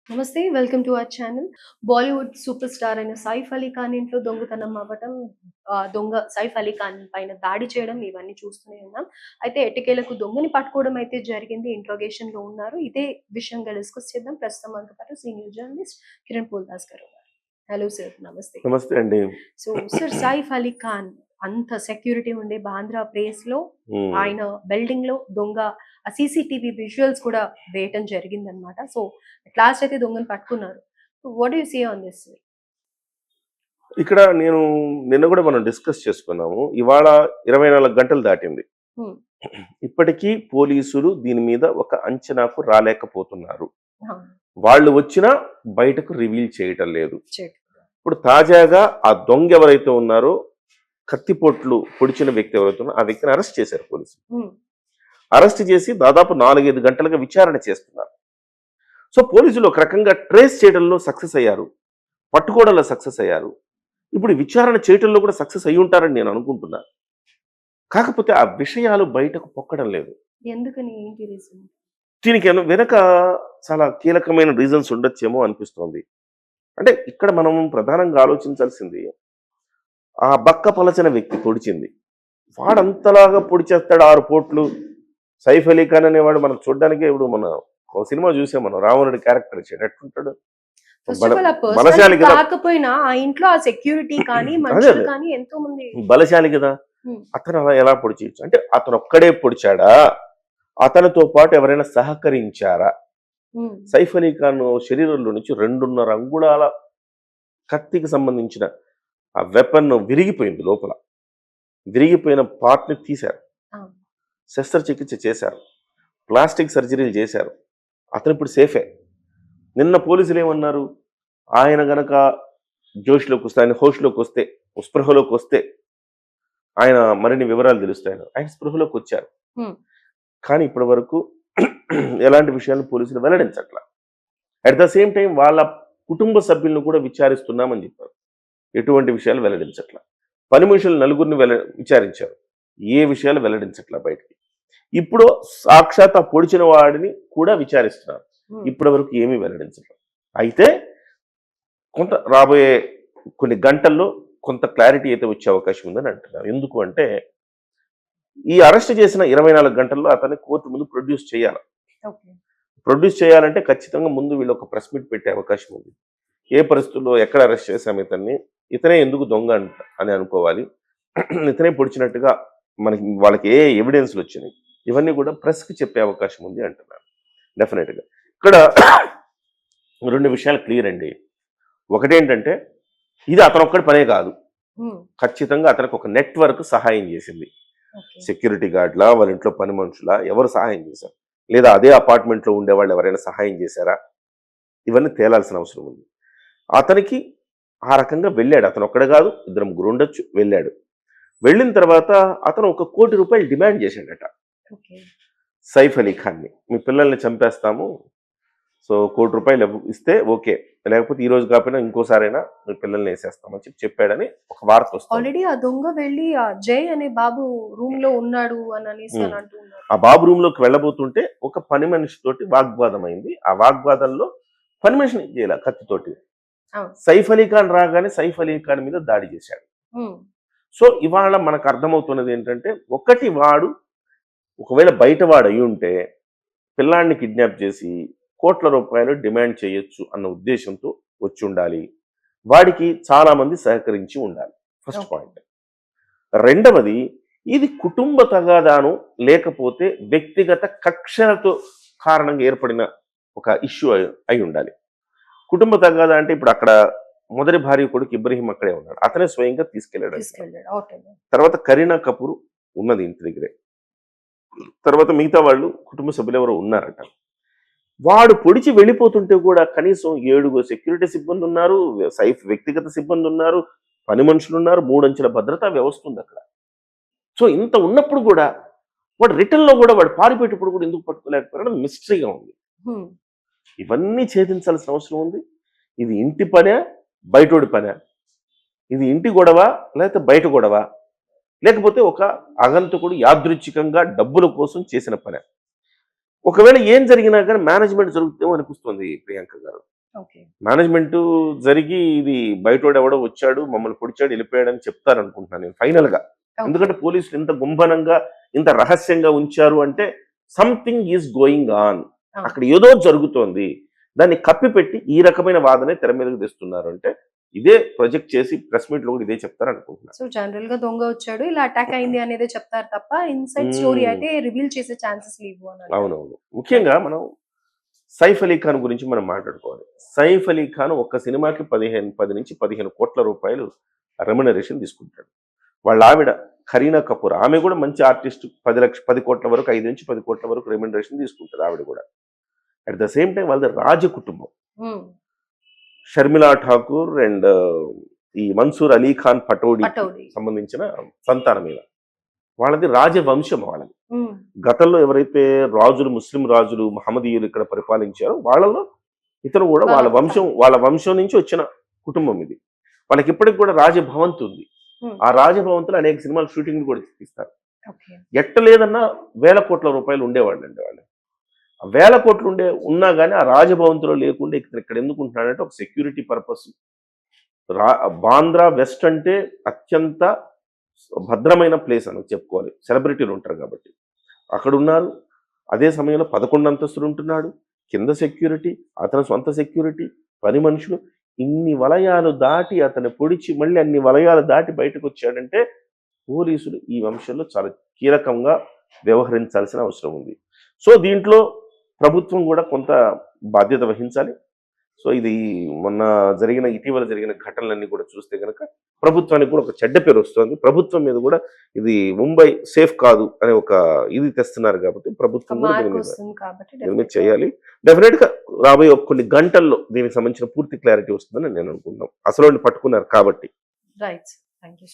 నమస్తే. Welcome to our channel. Bollywood super star అయిన సైఫ్ అలీ ఖాన్ ఇంట్లో దొంగతనం అవ్వటం, దొంగ సైఫ్ అలీ ఖాన్ పైన దాడి చేయడం ఇవన్నీ చూస్తూనే ఉన్నాం. అయితే ఎట్టకేలకు దొంగని పట్టుకోవడం అయితే జరిగింది. ఇంట్రోగేషన్‌లో ఉన్నారు. ఇదే విషయంగా డిస్కస్ చేద్దాం. ప్రస్తుతం మనతో పాటు సీనియర్ జర్నలిస్ట్ కిరణ్ పూల్దాస్ గారు ఉన్నారు. Hello sir. నమస్తే. నమస్తే అండి. సో సార్, సైఫ్ అలీ ఖాన్ అంత సెక్యూరిటీ ఉండే బాంద్రా ప్లేస్‌లో ఆయన బిల్డింగ్‌లో దొంగ సీసీటీవీ విజువల్స్ కూడా వేయటం జరిగిందనమాట. సో అట్ లాస్ట్ అయితే దొంగని పట్టుకున్నారు. What do you say on this? ఇక్కడ నిన్న కూడా మనం డిస్కస్ చేసుకున్నాము. ఇవాళ 24 గంటలు దాటింది. హ్మ్. ఇప్పటికీ పోలీసులు దీని మీద ఒక అంచనాకు రాలేకపోతున్నారు. అవును. వాళ్ళు వచ్చినా బయటకు రివీల్ చేయటం లేదు. చెక్. ఇప్పుడు తాజాగా ఆ దొంగ ఎవరైతే ఉన్నారో, కత్తిపోట్లు పొడిచిన వ్యక్తి ఎవరైతే ఉన్నారో ఆ వ్యక్తిని అరెస్ట్ చేశారు పోలీసులు. హ్మ్. అరెస్ట్ చేసి దాదాపు 4-5 గంటలుగా విచారణ చేస్తున్నారు. సో పోలీసులు ఒక రకంగా ట్రేస్ చేయడంలో సక్సెస్ అయ్యారు, పట్టుకోవడంలో సక్సెస్ అయ్యారు. ఇప్పుడు విచారణ చేయటంలో కూడా సక్సెస్ అయి ఉంటారని నేను అనుకుంటున్నా. కాకపోతే ఆ విషయాలు బయటకు పొక్కడం లేదు. ఎందుకని? ఏంటి రీజన్? దీనికి వెనక చాలా కీలకమైన రీజన్స్ ఉండొచ్చేమో అనిపిస్తోంది. అంటే ఇక్కడ మనం ప్రధానంగా ఆలోచించాల్సింది, ఆ బక్క పలచన వ్యక్తి పొడిచింది. వాడంతలాగా పొడిచేస్తాడు 6 పోట్లు. సైఫ్ అలీ ఖాన్ అనేవాడు మనం చూడడానికి, ఇప్పుడు మన ఒక సినిమా చూసాం మనం, రావణుడి క్యారెక్టర్ ఇచ్చాడు. ఎట్లుంటాడు? ఫస్ట్ ఆఫ్ ఆల్ ఆ బలశాలి పర్సనాలిటీ కదా. కాకపోయినా ఆ ఇంట్లో ఆ సెక్యూరిటీ కానీ అదే మనుషులు అదే కానీ ఎంతో మంది. బలశాలి కదా. హ్మ్. అతను అలా ఎలా పొడిచేయచ్చు అంటే, అతను ఒక్కడే పొడిచాడా, అతనితో పాటు ఎవరైనా సహకరించారా? హ్మ్. సైఫ్ అలీ ఖాన్ శరీరంలో నుంచి 2.5 అంగుళాల కత్తికి సంబంధించిన ఆ వెపన్ విరిగిపోయింది లోపల. విరిగిపోయిన పార్ట్ని తీశారు, అవును. శస్త్రచికిత్స చేశారు, ప్లాస్టిక్ సర్జరీలు చేశారు. అతను ఇప్పుడు సేఫే. నిన్న పోలీసులు ఏమన్నారు, ఆయన గనక జోష్లోకి వస్తే, ఆయన హోష్లోకి వస్తే, స్పృహలోకి వస్తే ఆయన మరిన్ని వివరాలు తెలుస్తాయని. ఆయన స్పృహలోకి వచ్చారు. హ్మ్. కానీ ఇప్పటి వరకు ఎలాంటి విషయాలను పోలీసులు వెల్లడించట్లా. అట్ ద సేమ్ టైం వాళ్ళ కుటుంబ సభ్యులను కూడా విచారిస్తున్నామని చెప్పారు. ఎటువంటి విషయాలు వెల్లడించట్లా. పని మనుషులు 4గురిని విచారించారు. ఏ విషయాలు వెల్లడించట్లా బయటికి. ఇప్పుడు సాక్షాత్ ఆ పొడిచిన వాడిని కూడా విచారిస్తున్నారు. హ్మ్. ఇప్పటి వరకు ఏమీ వెల్లడించట్లేదు. అయితే కొంత రాబోయే కొన్ని గంటల్లో కొంత క్లారిటీ అయితే వచ్చే అవకాశం ఉందని అంటున్నారు. ఎందుకు అంటే, ఈ అరెస్ట్ చేసిన 24 గంటల్లో అతన్ని కోర్టు ముందు ప్రొడ్యూస్ చేయాలి. ఓకే. ప్రొడ్యూస్ చేయాలంటే ఖచ్చితంగా ముందు వీళ్ళు ఒక ప్రెస్ మీట్ పెట్టే అవకాశం ఉంది. ఏ పరిస్థితుల్లో ఎక్కడ అరెస్ట్ చేశాం ఇతన్ని, ఇతనే ఎందుకు దొంగ అని అనుకోవాలి, ఇతనే పొడిచినట్టుగా వాళ్ళకి ఏ ఎవిడెన్స్లు వచ్చినాయి, ఇవన్నీ కూడా ప్రెస్కి చెప్పే అవకాశం ఉంది అంటున్నారు. డెఫినెట్గా ఇక్కడ 2 విషయాలు క్లియర్ అండి. ఒకటేంటంటే, ఇది అతను ఒక్కడి పనే కాదు. హ్మ్. ఖచ్చితంగా అతనికి ఒక నెట్వర్క్ సహాయం చేసింది. ఓకే. సెక్యూరిటీ గార్డ్లా, వాళ్ళ ఇంట్లో పని మనుషులా, ఎవరు సహాయం చేశారు, లేదా అదే అపార్ట్మెంట్లో ఉండేవాళ్ళు ఎవరైనా సహాయం చేశారా, ఇవన్నీ తేలాల్సిన అవసరం ఉంది. అతనికి ఆ రకంగా వెళ్ళాడు. అతను ఒక్కడే కాదు, 2-3 ఉండొచ్చు. వెళ్ళాడు. వెళ్ళిన తర్వాత అతను ₹1 కోటి డిమాండ్ చేశాడట ఓకే. సైఫ్ అలీ ఖాన్ని. మీ పిల్లల్ని చంపేస్తాము, సో ₹1 కోటి ఇస్తే ఓకే, లేకపోతే ఈ రోజు కాకపోయినా ఇంకోసారైనా మీ పిల్లల్ని వేసేస్తామని చెప్పాడని ఒక వార్త వస్తుంది. ఆల్రెడీ ఆ దొంగ వెళ్ళి ఆ జై అనే బాబు రూమ్ లో ఉన్నాడు అని అనేసి అని అంటూ ఉన్నారు. ఆ బాబు రూమ్ లోకి వెళ్ళబోతుంటే ఒక పని మనిషితోటి వాగ్వాదం అయింది. ఆ వాగ్వాదంలో పని మనిషిని చేయాల కత్తితోటి. అవును. సైఫ్ అలీ ఖాన్ రాగానే సైఫ్ అలీ ఖాన్ మీద దాడి చేశాడు. హ్మ్. సో ఇవాళ మనకు అర్థమవుతున్నది ఏంటంటే, వాడు ఒకవేళ బయట వాడు అయి ఉంటే పిల్లాన్ని కిడ్నాప్ చేసి ₹1 కోట్ల డిమాండ్ చేయొచ్చు అన్న ఉద్దేశంతో వచ్చి ఉండాలి. వాడికి చాలా మంది సహకరించి ఉండాలి. First okay. పాయింట్. రెండవది, ఇది కుటుంబ తగాదాను లేకపోతే వ్యక్తిగత కక్షలతో కారణంగా ఏర్పడిన ఒక ఇష్యూ అయి ఉండాలి. కుటుంబ తగాదా అంటే, ఇప్పుడు అక్కడ మొదటి భార్య కొడుకు ఇబ్రహీం అక్కడే ఉన్నాడు. అతనే స్వయంగా తీసుకెళ్ళాడు. తీసుకెళ్ళాడు. తర్వాత కరీనా కపూర్ ఉన్నది ఇంటి దగ్గరే. తర్వాత మిగతా వాళ్ళు కుటుంబ సభ్యులు ఎవరో ఉన్నారట. వాడు పొడిచి వెళ్ళిపోతుంటే కూడా కనీసం 7 సెక్యూరిటీ సిబ్బంది ఉన్నారు, సైఫ్ వ్యక్తిగత సిబ్బంది ఉన్నారు, పని మనుషులు ఉన్నారు, 3 అంచెల భద్రతా వ్యవస్థ ఉంది అక్కడ. సో ఇంత ఉన్నప్పుడు కూడా వాడు రిటర్న్లో కూడా వాడు పారిపోయేటప్పుడు కూడా ఎందుకు పట్టుకోలేకపోయాడు మిస్టరీగా ఉంది. హ్మ్. ఇవన్నీ ఛేదించాల్సిన అవసరం ఉంది. ఇది ఇంటి పనే, బయటోడి పనే? ఇది ఇంటి గొడవ, లేకపోతే బయట గొడవ, లేకపోతే ఒక ఆగంతకుడు యాదృచ్ఛికంగా డబ్బుల కోసం చేసిన పనే? ఒకవేళ ఏం జరిగినా కానీ మేనేజ్మెంట్ జరుగుతుందేమో అనిపిస్తుంది ప్రియాంక గారు. ఓకే. మేనేజ్మెంట్ జరిగి ఇది బయటోడు ఎవడో వచ్చాడు మమ్మల్ని పొడిచాడు వెళ్ళిపోయాడు అని చెప్తారు అనుకుంటున్నాను నేను ఫైనల్ గా. ఎందుకంటే పోలీసులు ఇంత గుంభనంగా ఇంత రహస్యంగా ఉంచారు అంటే సంథింగ్ ఈజ్ గోయింగ్ ఆన్, అక్కడ ఏదో జరుగుతోంది. దాన్ని కప్పిపెట్టి ఈ రకమైన వాదనే తెర మీదకి తెస్తున్నారు అంటే ఇదే ప్రొజెక్ట్ చేసి ప్రెస్ మీట్ లో కూడా ఇదే చెప్తారు అనుకుంటున్నాను. సో జనరల్ గా దొంగ వచ్చాడు ఇలా అటాక్ అయింది అనేది చెప్తారు తప్ప ఇన్సైడ్ స్టోరీ అయితే రివీల్ చేసే ఛాన్సెస్ లేవు అని అంటారు. అవునవును. ముఖ్యంగా మనం సైఫ్ అలీ ఖాన్ గురించి మనం మాట్లాడుకోవాలి. సైఫ్ అలీ ఖాన్ ఒక్క సినిమాకి 10 నుంచి 15 కోట్ల రూపాయలు రెమ్యునరేషన్ తీసుకుంటాడు. వాళ్ళ ఆవిడ కరీనా కపూర్, ఆమె కూడా మంచి ఆర్టిస్ట్, 10 కోట్ల వరకు 5 నుంచి 10 కోట్ల వరకు రెమ్యునరేషన్ తీసుకుంటారు ఆవిడ కూడా. అట్ ద సేమ్ టైం వాళ్ళది రాజ కుటుంబం. ఉమ్, షర్మిలా ఠాకూర్ అండ్ ఈ మన్సూర్ అలీ ఖాన్ పటౌడీ పటౌడీ. సంబంధించిన సంతానం మీద వాళ్ళది రాజవంశం. వాళ్ళది ఉమ్, గతంలో ఎవరైతే రాజులు ముస్లిం రాజులు మహమ్మదీయులు ఇక్కడ పరిపాలించారో వాళ్ళలో ఇతను కూడా వాళ్ళ వంశం నుంచి వచ్చిన కుటుంబం ఇది. వాళ్ళకి ఇప్పటికి కూడా రాజభవంతి ఉంది. ఉమ్, ఆ రాజభవంతిలో అనేక సినిమాల షూటింగ్ కూడా తీస్తారు. ఓకే. ఎట్ట లేదన్నా 1000 కోట్ల రూపాయలు ఉండేవాళ్ళు అండి వాళ్ళు. 1000 కోట్లు ఉన్నా కానీ ఆ రాజభవంతిలో లేకుండా ఇక్కడ ఎందుకు ఉంటున్నాడంటే ఒక సెక్యూరిటీ పర్పస్. బాంద్రా వెస్ట్ అంటే అత్యంత భద్రమైన ప్లేస్ అని చెప్పుకోవాలి, సెలబ్రిటీలు ఉంటారు కాబట్టి అక్కడ ఉన్నారు. అదే సమయంలో 11 అంతస్తులు ఉంటున్నాడు, కింద సెక్యూరిటీ, అతని సొంత సెక్యూరిటీ, పని మనుషులు, ఇన్ని వలయాలు దాటి అతను పొడిచి మళ్ళీ అన్ని వలయాలు దాటి బయటకు వచ్చాడంటే పోలీసులు ఈ వంశంలో చాలా కీలకంగా వ్యవహరించాల్సిన అవసరం ఉంది. సో దీంట్లో ప్రభుత్వం కూడా కొంత బాధ్యత వహించాలి. సో ఇది ఇటీవల జరిగిన ఘటనలన్నీ కూడా చూస్తే కనుక ప్రభుత్వానికి కూడా ఒక చెడ్డ పేరు వస్తుంది. ప్రభుత్వం మీద కూడా ఇది ముంబై సేఫ్ కాదు అనే ఒక ఇది తెస్తున్నారు కాబట్టి ప్రభుత్వం కూడా దీని మీద చేయాలి. డెఫినెట్ గా రాబోయే కొన్ని గంటల్లో దీనికి సంబంధించిన పూర్తి క్లారిటీ వస్తుందని నేను అనుకుంటున్నాను. అసలు పట్టుకున్నారు కాబట్టి. రైట్. Thank you.